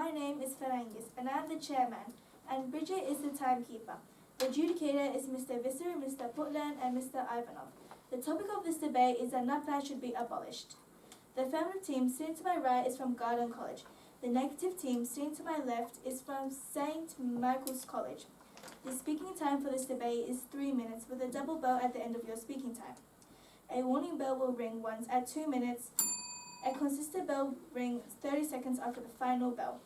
My name is Ferengis and I am the chairman, and Bridget is the timekeeper. The adjudicator is Mr. Visser, Mr. Putland and Mr. Ivanov. The topic of this debate is that NAPLAN should be abolished. The affirmative team sitting to my right is from Garden College. The negative team sitting to my left is from St. Michael's College. The speaking time for this debate is 3 minutes with a double bell at the end of your speaking time. A warning bell will ring once at 2 minutes. A consistent bell rings 30 seconds after the final bell.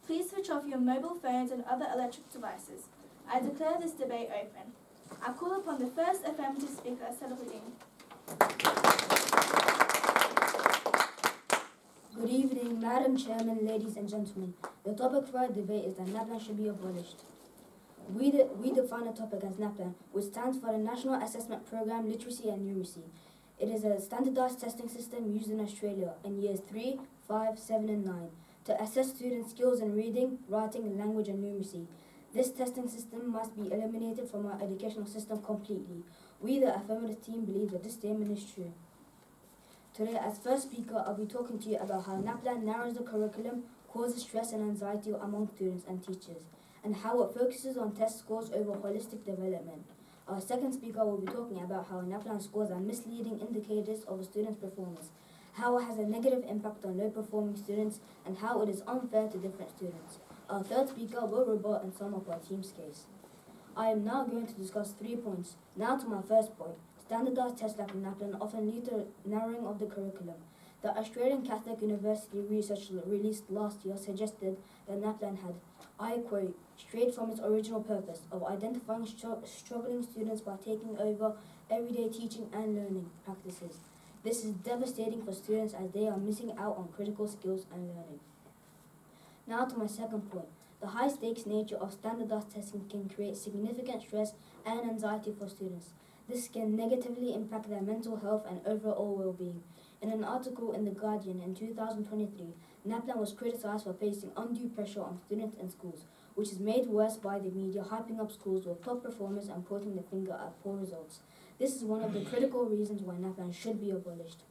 Please switch off your mobile phones and other electric devices. I declare this debate open. I call upon the first affirmative speaker, Salahuddin. Good evening, Madam Chairman, ladies and gentlemen. The topic for our debate is that NAPLAN should be abolished. We define the topic as NAPLAN, which stands for the National Assessment Programme Literacy and Numeracy. It is a standardised testing system used in Australia in years 3, 5, 7 and 9 to assess students' skills in reading, writing, language and numeracy. This testing system must be eliminated from our educational system completely. We, the affirmative team, believe that this statement is true. Today, as first speaker, I'll be talking to you about how NAPLAN narrows the curriculum, causes stress and anxiety among students and teachers, and how it focuses on test scores over holistic development. Our second speaker will be talking about how NAPLAN scores are misleading indicators of a student's performance, how it has a negative impact on low-performing students, and how it is unfair to different students. Our third speaker will rebut and sum up our team's case. I am now going to discuss 3 points. Now to my first point. Standardised tests like NAPLAN often lead to narrowing of the curriculum. The Australian Catholic University research released last year suggested that NAPLAN had, I quote, strayed from its original purpose of identifying struggling students by taking over everyday teaching and learning practices. This is devastating for students as they are missing out on critical skills and learning. Now to my second point. The high-stakes nature of standardized testing can create significant stress and anxiety for students. This can negatively impact their mental health and overall well-being. In an article in The Guardian in 2023, NAPLAN was criticized for placing undue pressure on students and schools, which is made worse by the media hyping up schools with top performers and pointing the finger at poor results. This is one of the critical reasons why NAPLAN should be abolished.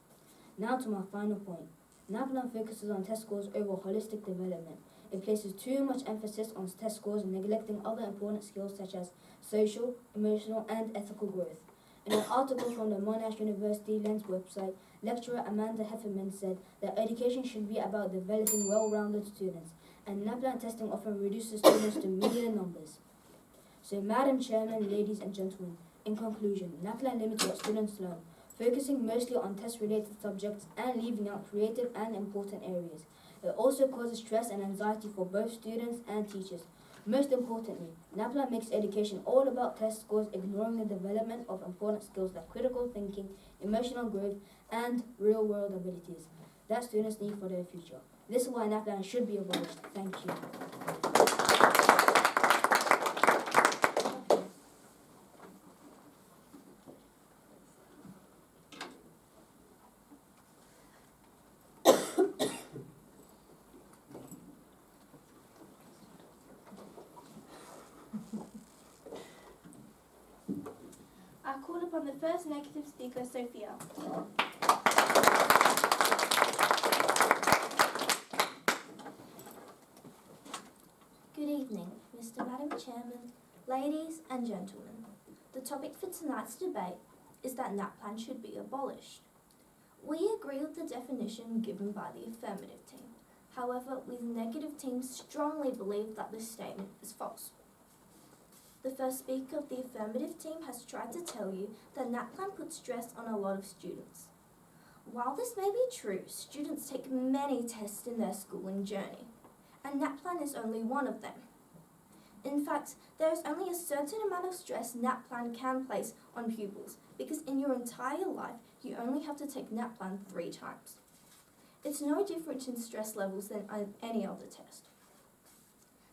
Now to my final point. NAPLAN focuses on test scores over holistic development. It places too much emphasis on test scores and neglecting other important skills such as social, emotional and ethical growth. In an article from the Monash University Lens website, lecturer Amanda Hefferman said that education should be about developing well-rounded students, and NAPLAN testing often reduces students to median numbers. So, Madam Chairman, ladies and gentlemen, in conclusion, NAPLAN limits what students learn, focusing mostly on test-related subjects and leaving out creative and important areas. It also causes stress and anxiety for both students and teachers. Most importantly, NAPLAN makes education all about test scores, ignoring the development of important skills like critical thinking, emotional growth, and real-world abilities that students need for their future. This is why NAPLAN should be abolished. Thank you. I call upon the first negative speaker, Sophia. Good evening, Madam Chairman, ladies and gentlemen. The topic for tonight's debate is that NAPLAN should be abolished. We agree with the definition given by the affirmative team. However, we the negative team strongly believe that this statement is false. The first speaker of the affirmative team has tried to tell you that NAPLAN puts stress on a lot of students. While this may be true, students take many tests in their schooling journey, and NAPLAN is only one of them. In fact, there is only a certain amount of stress NAPLAN can place on pupils, because in your entire life, you only have to take NAPLAN 3 times. It's no different in stress levels than any other test.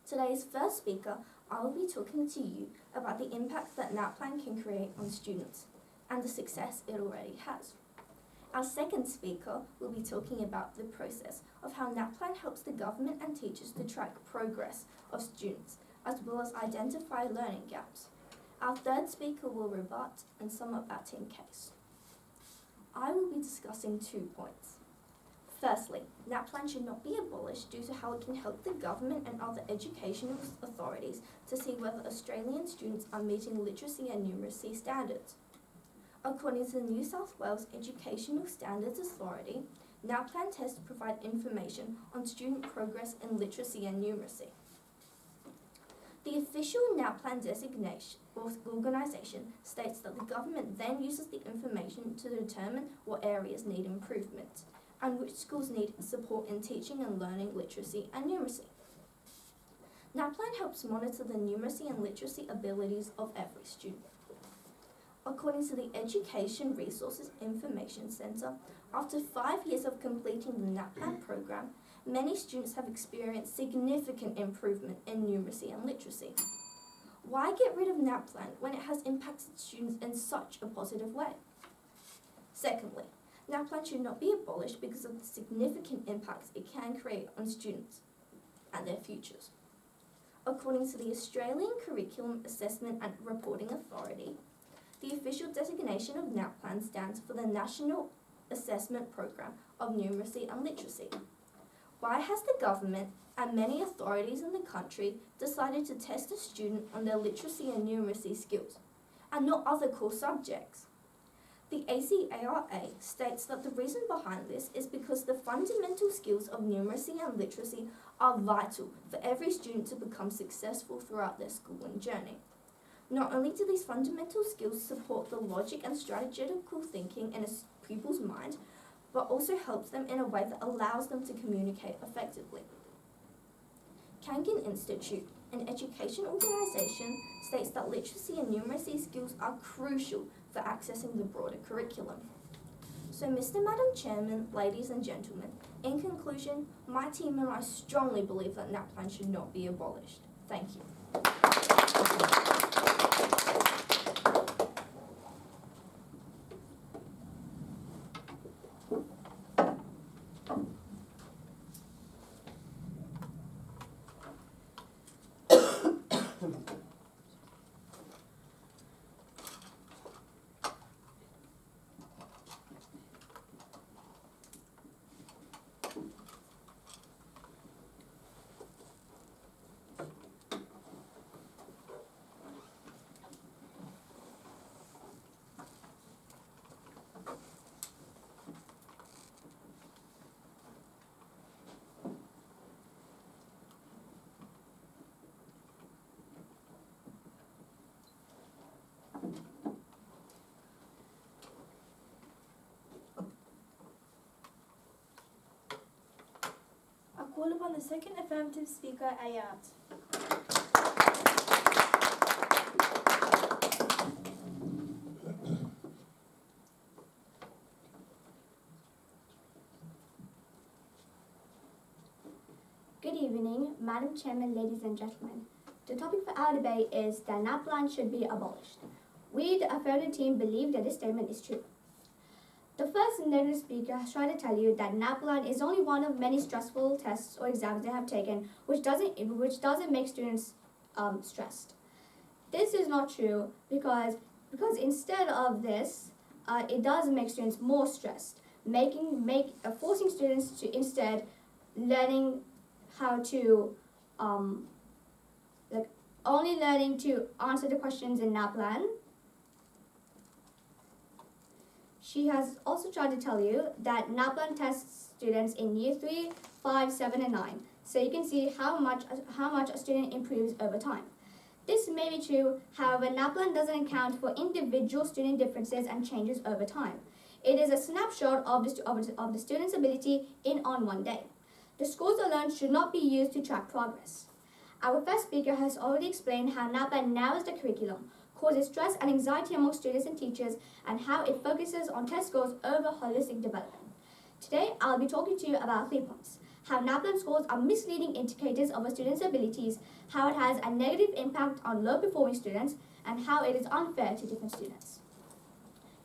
Today's first speaker, I will be talking to you about the impact that NAPLAN can create on students and the success it already has. Our second speaker will be talking about the process of how NAPLAN helps the government and teachers to track progress of students, as well as identify learning gaps. Our third speaker will rebut and sum up our team case. I will be discussing 2 points. Firstly, NAPLAN should not be abolished due to how it can help the government and other educational authorities to see whether Australian students are meeting literacy and numeracy standards. According to the New South Wales Educational Standards Authority, NAPLAN tests provide information on student progress in literacy and numeracy. The official NAPLAN designation or organisation states that the government then uses the information to determine what areas need improvement and which schools need support in teaching and learning literacy and numeracy. NAPLAN helps monitor the numeracy and literacy abilities of every student. According to the Education Resources Information Centre, after 5 years of completing the NAPLAN program, many students have experienced significant improvement in numeracy and literacy. Why get rid of NAPLAN when it has impacted students in such a positive way? Secondly, NAPLAN should not be abolished because of the significant impacts it can create on students and their futures. According to the Australian Curriculum Assessment and Reporting Authority, the official designation of NAPLAN stands for the National Assessment Program of Numeracy and Literacy. Why has the government and many authorities in the country decided to test a student on their literacy and numeracy skills, and not other core subjects? The ACARA states that the reason behind this is because the fundamental skills of numeracy and literacy are vital for every student to become successful throughout their schooling journey. Not only do these fundamental skills support the logic and strategical thinking in a pupil's mind, but also helps them in a way that allows them to communicate effectively. Kangan Institute, an education organisation, states that literacy and numeracy skills are crucial for accessing the broader curriculum. So, Madam Chairman, ladies and gentlemen, in conclusion, my team and I strongly believe that NAPLAN should not be abolished. Thank you. Call upon the second affirmative speaker, Ayat. Good evening, Madam Chairman, ladies and gentlemen. The topic for our debate is that NAPLAN should be abolished. We, the affirmative team, believe that this statement is true. The first negative speaker has tried to tell you that NAPLAN is only one of many stressful tests or exams they have taken, which doesn't make students stressed. This is not true because instead of this, it does make students more stressed, forcing students to instead learning how to only learning to answer the questions in NAPLAN. She has also tried to tell you that NAPLAN tests students in Year 3, 5, 7, and 9, so you can see how much a student improves over time. This may be true, however, NAPLAN doesn't account for individual student differences and changes over time. It is a snapshot of the student's ability on one day. The scores learned should not be used to track progress. Our first speaker has already explained how NAPLAN narrows the curriculum, causes stress and anxiety among students and teachers, and how it focuses on test scores over holistic development. Today, I'll be talking to you about 3 points: how NAPLAN scores are misleading indicators of a student's abilities, how it has a negative impact on low-performing students, and how it is unfair to different students.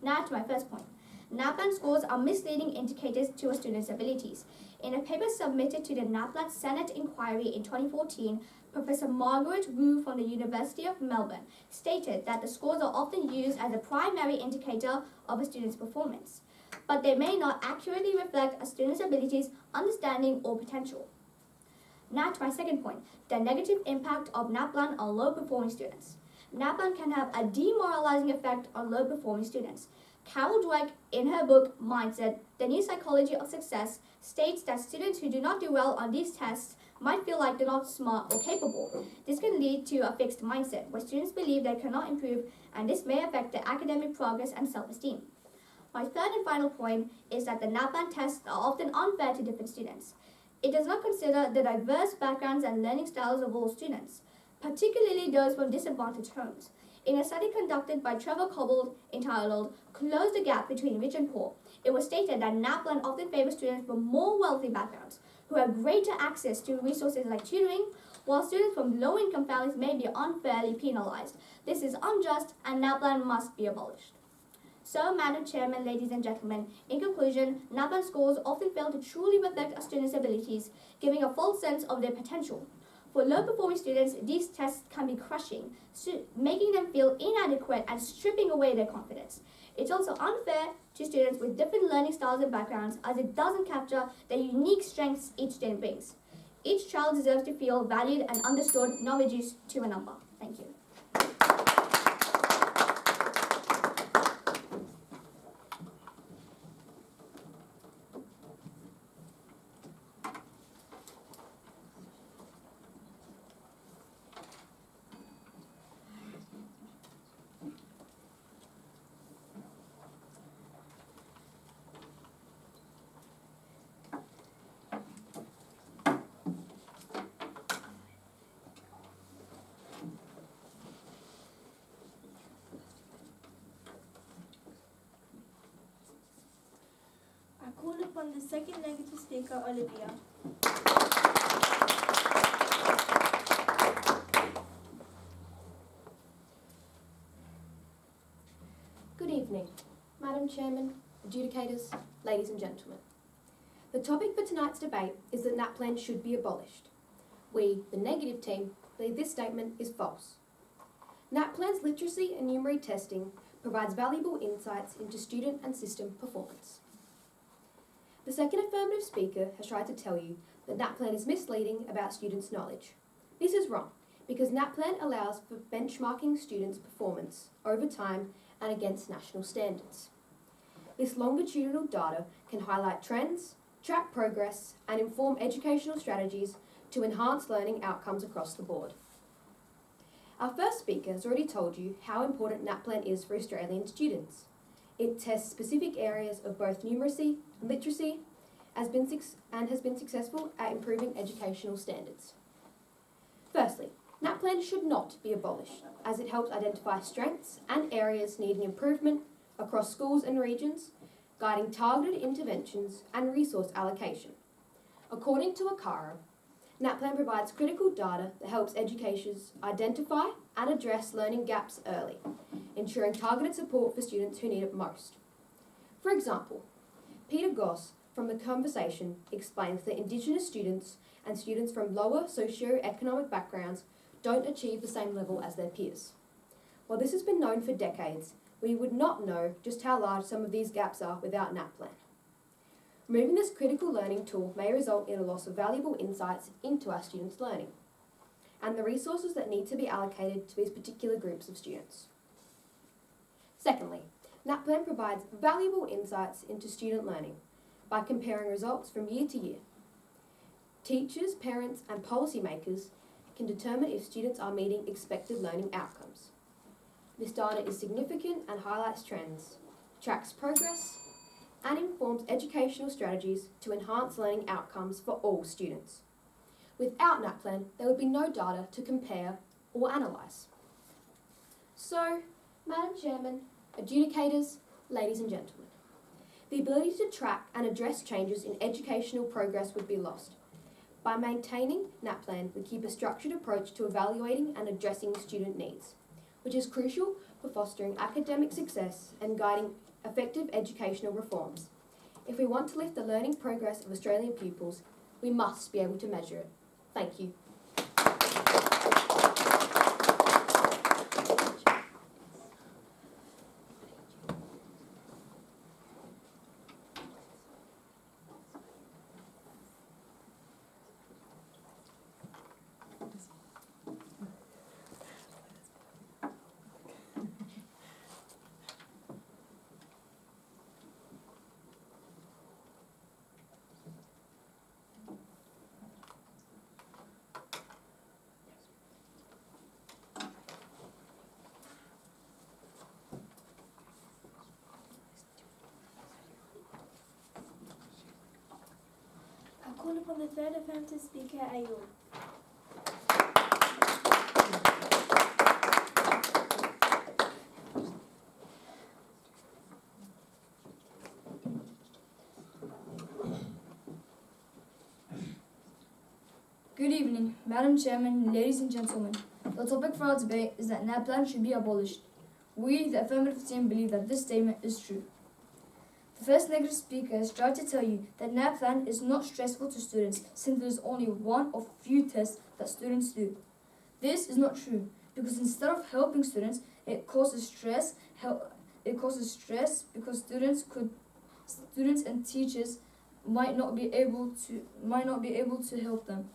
Now to my first point. NAPLAN scores are misleading indicators to a student's abilities. In a paper submitted to the NAPLAN Senate Inquiry in 2014, Professor Margaret Wu from the University of Melbourne stated that the scores are often used as a primary indicator of a student's performance. but they may not accurately reflect a student's abilities, understanding, or potential. Now to my second point, the negative impact of NAPLAN on low-performing students. NAPLAN can have a demoralizing effect on low-performing students. Carol Dweck, in her book Mindset, The New Psychology of Success, states that students who do not do well on these tests might feel like they're not smart or capable. This can lead to a fixed mindset, where students believe they cannot improve, and this may affect their academic progress and self-esteem. My third and final point is that the NAPLAN tests are often unfair to different students. It does not consider the diverse backgrounds and learning styles of all students, particularly those from disadvantaged homes. In a study conducted by Trevor Cobbold entitled Close the Gap Between Rich and Poor, it was stated that NAPLAN often favors students from more wealthy backgrounds who have greater access to resources like tutoring, while students from low-income families may be unfairly penalized. This is unjust and NAPLAN must be abolished. So, Madam Chairman, ladies and gentlemen, in conclusion, NAPLAN scores often fail to truly reflect a student's abilities, giving a false sense of their potential. For low-performing students, these tests can be crushing, making them feel inadequate and stripping away their confidence. It's also unfair to students with different learning styles and backgrounds, as it doesn't capture the unique strengths each student brings. Each child deserves to feel valued and understood, not reduced to a number. Thank you. I call upon the second negative speaker, Olivia. Good evening, Madam Chairman, adjudicators, ladies and gentlemen. The topic for tonight's debate is that NAPLAN should be abolished. We, the negative team, believe this statement is false. NAPLAN's literacy and numeracy testing provides valuable insights into student and system performance. The second affirmative speaker has tried to tell you that NAPLAN is misleading about students' knowledge. This is wrong, because NAPLAN allows for benchmarking students' performance over time and against national standards. This longitudinal data can highlight trends, track progress, and inform educational strategies to enhance learning outcomes across the board. Our first speaker has already told you how important NAPLAN is for Australian students. It tests specific areas of both numeracy and literacy and has been successful at improving educational standards. Firstly, NAPLAN should not be abolished, as it helps identify strengths and areas needing improvement across schools and regions, guiding targeted interventions and resource allocation. According to ACARA, NAPLAN provides critical data that helps educators identify and address learning gaps early, ensuring targeted support for students who need it most. For example, Peter Goss from The Conversation explains that Indigenous students and students from lower socio-economic backgrounds don't achieve the same level as their peers. While this has been known for decades, we would not know just how large some of these gaps are without NAPLAN. Removing this critical learning tool may result in a loss of valuable insights into our students' learning and the resources that need to be allocated to these particular groups of students. Secondly, NAPLAN provides valuable insights into student learning by comparing results from year to year. Teachers, parents, and policymakers can determine if students are meeting expected learning outcomes. This data is significant and highlights trends, tracks progress, and informs educational strategies to enhance learning outcomes for all students. Without NAPLAN, there would be no data to compare or analyse. So, Madam Chairman, adjudicators, ladies and gentlemen, the ability to track and address changes in educational progress would be lost. By maintaining NAPLAN, we keep a structured approach to evaluating and addressing student needs, which is crucial for fostering academic success and guiding effective educational reforms. If we want to lift the learning progress of Australian pupils, we must be able to measure it. Thank you. call upon the third affirmative speaker, Ayub. Good evening, Madam Chairman, ladies and gentlemen. The topic for our debate is that NAPLAN should be abolished. We, the affirmative team, believe that this statement is true. The first negative speaker has tried to tell you that NAPLAN is not stressful to students since there is only one of few tests that students do. This is not true because instead of helping students, it causes stress. Because students and teachers might not be able to help them.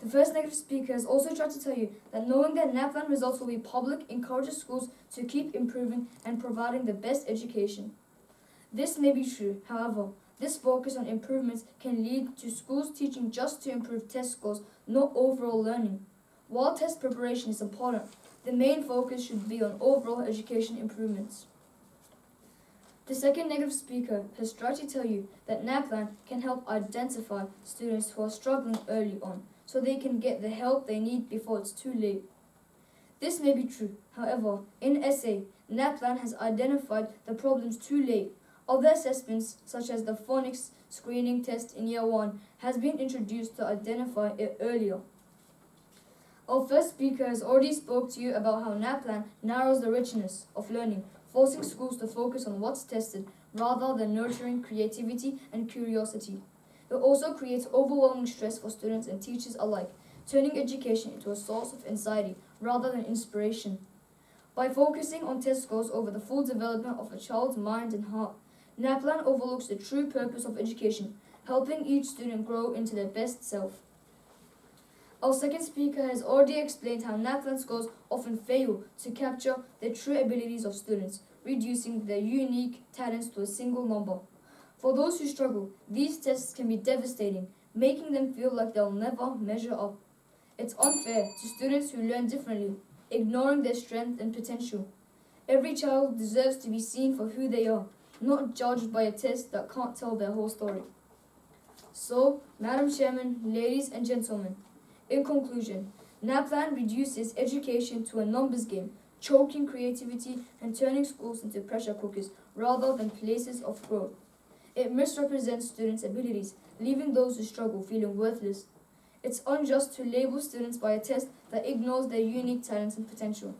The first negative speaker has also tried to tell you that knowing that NAPLAN results will be public encourages schools to keep improving and providing the best education. This may be true, however, this focus on improvements can lead to schools teaching just to improve test scores, not overall learning. While test preparation is important, the main focus should be on overall education improvements. The second negative speaker has tried to tell you that NAPLAN can help identify students who are struggling early on, so they can get the help they need before it's too late. This may be true, however, in SA, NAPLAN has identified the problems too late. Other assessments, such as the phonics screening test in Year 1, has been introduced to identify it earlier. Our first speaker has already spoke to you about how NAPLAN narrows the richness of learning, forcing schools to focus on what's tested rather than nurturing creativity and curiosity. It also creates overwhelming stress for students and teachers alike, turning education into a source of anxiety rather than inspiration. By focusing on test scores over the full development of a child's mind and heart, NAPLAN overlooks the true purpose of education, helping each student grow into their best self. Our second speaker has already explained how NAPLAN scores often fail to capture the true abilities of students, reducing their unique talents to a single number. For those who struggle, these tests can be devastating, making them feel like they'll never measure up. It's unfair to students who learn differently, ignoring their strength and potential. Every child deserves to be seen for who they are, not judged by a test that can't tell their whole story. So, Madam Chairman, ladies and gentlemen, in conclusion, NAPLAN reduces education to a numbers game, choking creativity and turning schools into pressure cookers rather than places of growth. It misrepresents students' abilities, leaving those who struggle feeling worthless. It's unjust to label students by a test that ignores their unique talents and potential.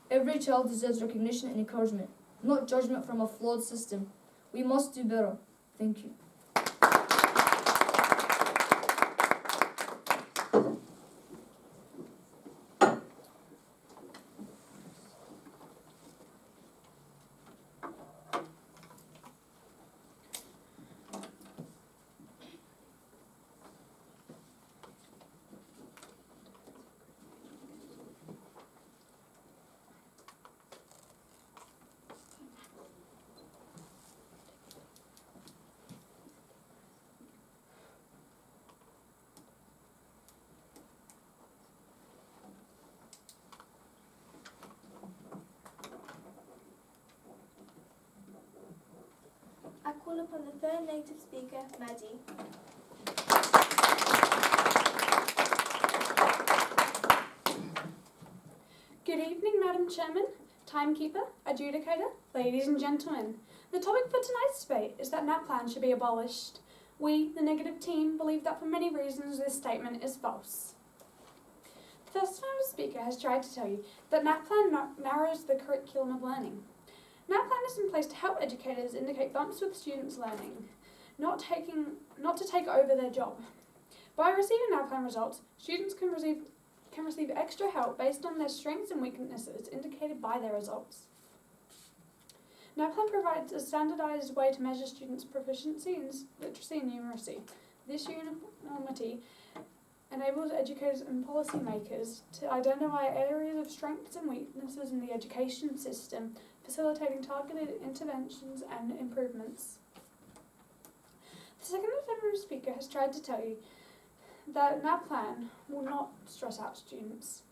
Every child deserves recognition and encouragement, not judgment from a flawed system. We must do better. Thank you. I call upon the third native speaker, Maddie. Good evening, Madam Chairman, Timekeeper, Adjudicator, ladies and gentlemen. The topic for tonight's debate is that NAPLAN should be abolished. We, the negative team, believe that for many reasons this statement is false. The first affirmative speaker has tried to tell you that NAPLAN narrows the curriculum of learning. NAPLAN is in place to help educators indicate bumps with students' learning, not to take over their job. By receiving NAPLAN results, students can receive extra help based on their strengths and weaknesses indicated by their results. NAPLAN provides a standardised way to measure students' proficiency in literacy and numeracy. This uniformity enables educators and policymakers to identify areas of strengths and weaknesses in the education system, facilitating targeted interventions and improvements. The second affirmative speaker has tried to tell you that NAPLAN will not stress out students.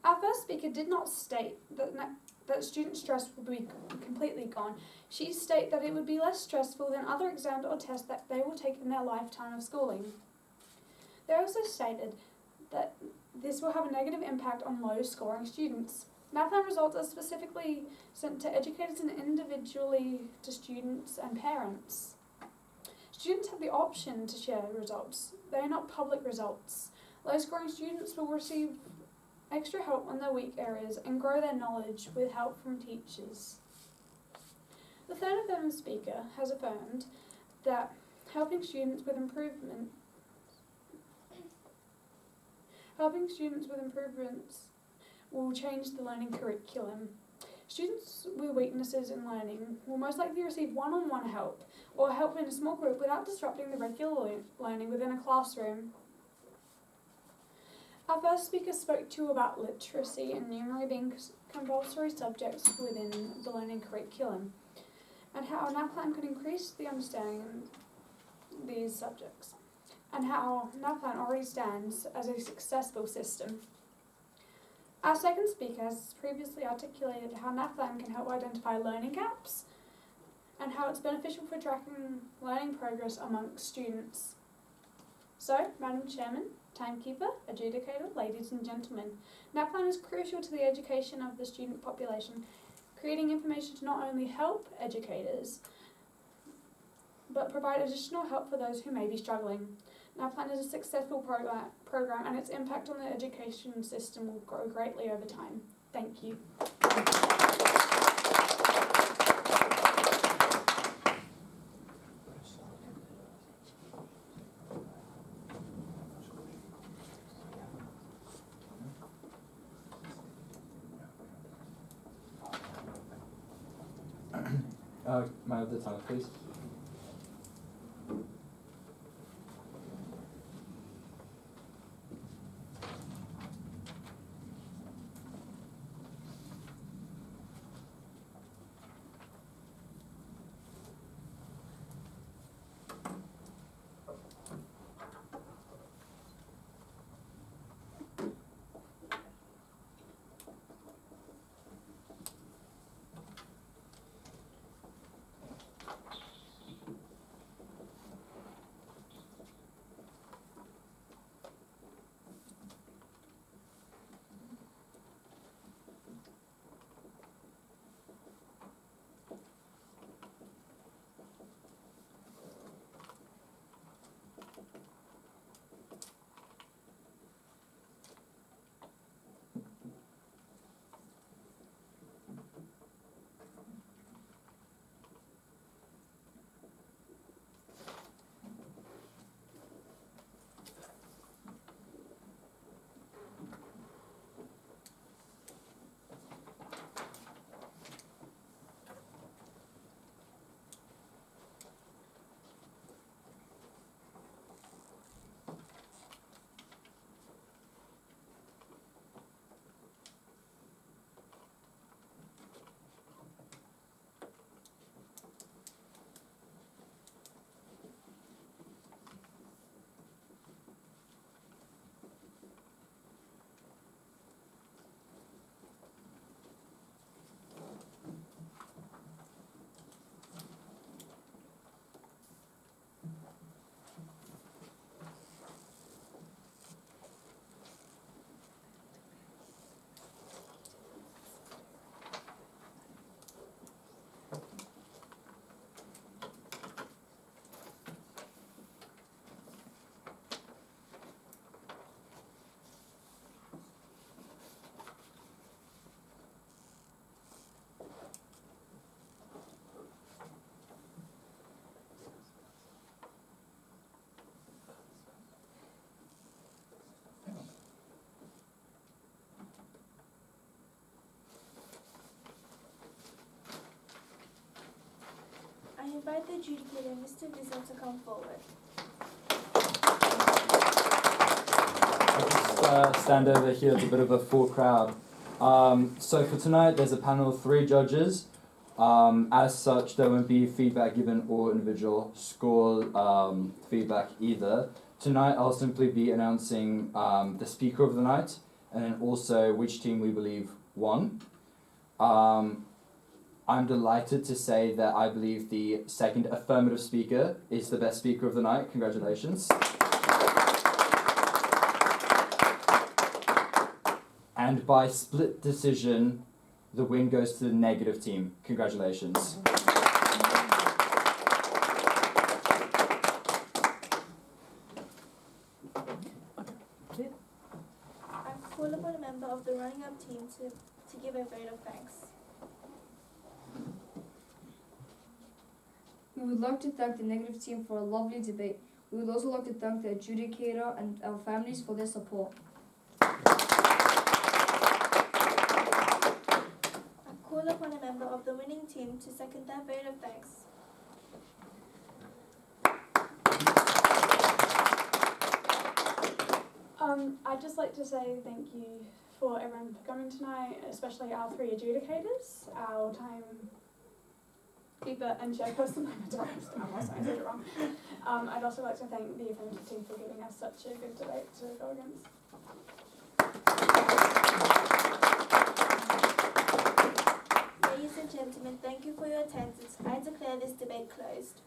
Our first speaker did not state that student stress will be completely gone. She stated that it would be less stressful than other exams or tests that they will take in their lifetime of schooling. They also stated that this will have a negative impact on low-scoring students. NAPLAN results are specifically sent to educators and individually to students and parents. Students have the option to share results. They are not public results. Low-scoring students will receive extra help on their weak areas and grow their knowledge with help from teachers. The third affirmative speaker has affirmed that helping students with improvements will change the learning curriculum. Students with weaknesses in learning will most likely receive one-on-one help or help in a small group without disrupting the regular learning within a classroom. Our first speaker spoke to you about literacy and numeracy being compulsory subjects within the learning curriculum and how NAPLAN could increase the understanding of these subjects and how NAPLAN already stands as a successful system. Our second speaker has previously articulated how NAPLAN can help identify learning gaps and how it's beneficial for tracking learning progress amongst students. So, Madam Chairman, Timekeeper, Adjudicator, ladies and gentlemen, NAPLAN is crucial to the education of the student population, creating information to not only help educators, but provide additional help for those who may be struggling. NAPLAN is a successful program and its impact on the education system will grow greatly over time. Thank you. May I have the timer, please? I invite the adjudicator, Mr. Vizzel, to come forward. I'll just stand over here. It's a bit of a full crowd. So for tonight, there's a panel of 3 judges. As such, there won't be feedback given or individual score feedback either. Tonight, I'll simply be announcing the speaker of the night and then also which team we believe won. I'm delighted to say that I believe the second affirmative speaker is the best speaker of the night. Congratulations. And by split decision, the win goes to the negative team. Congratulations. I call upon a member of the running up team to give a vote of thanks. We would like to thank the negative team for a lovely debate. We would also like to thank the adjudicator and our families for their support. I call upon a member of the winning team to second their vote of thanks. I'd just like to say thank you for everyone for coming tonight, especially our 3 adjudicators, our timekeeper and chairperson. I said it wrong. I'd also like to thank the affirmative team for giving us such a good debate to go against. Ladies and gentlemen, thank you for your attendance. I declare this debate closed.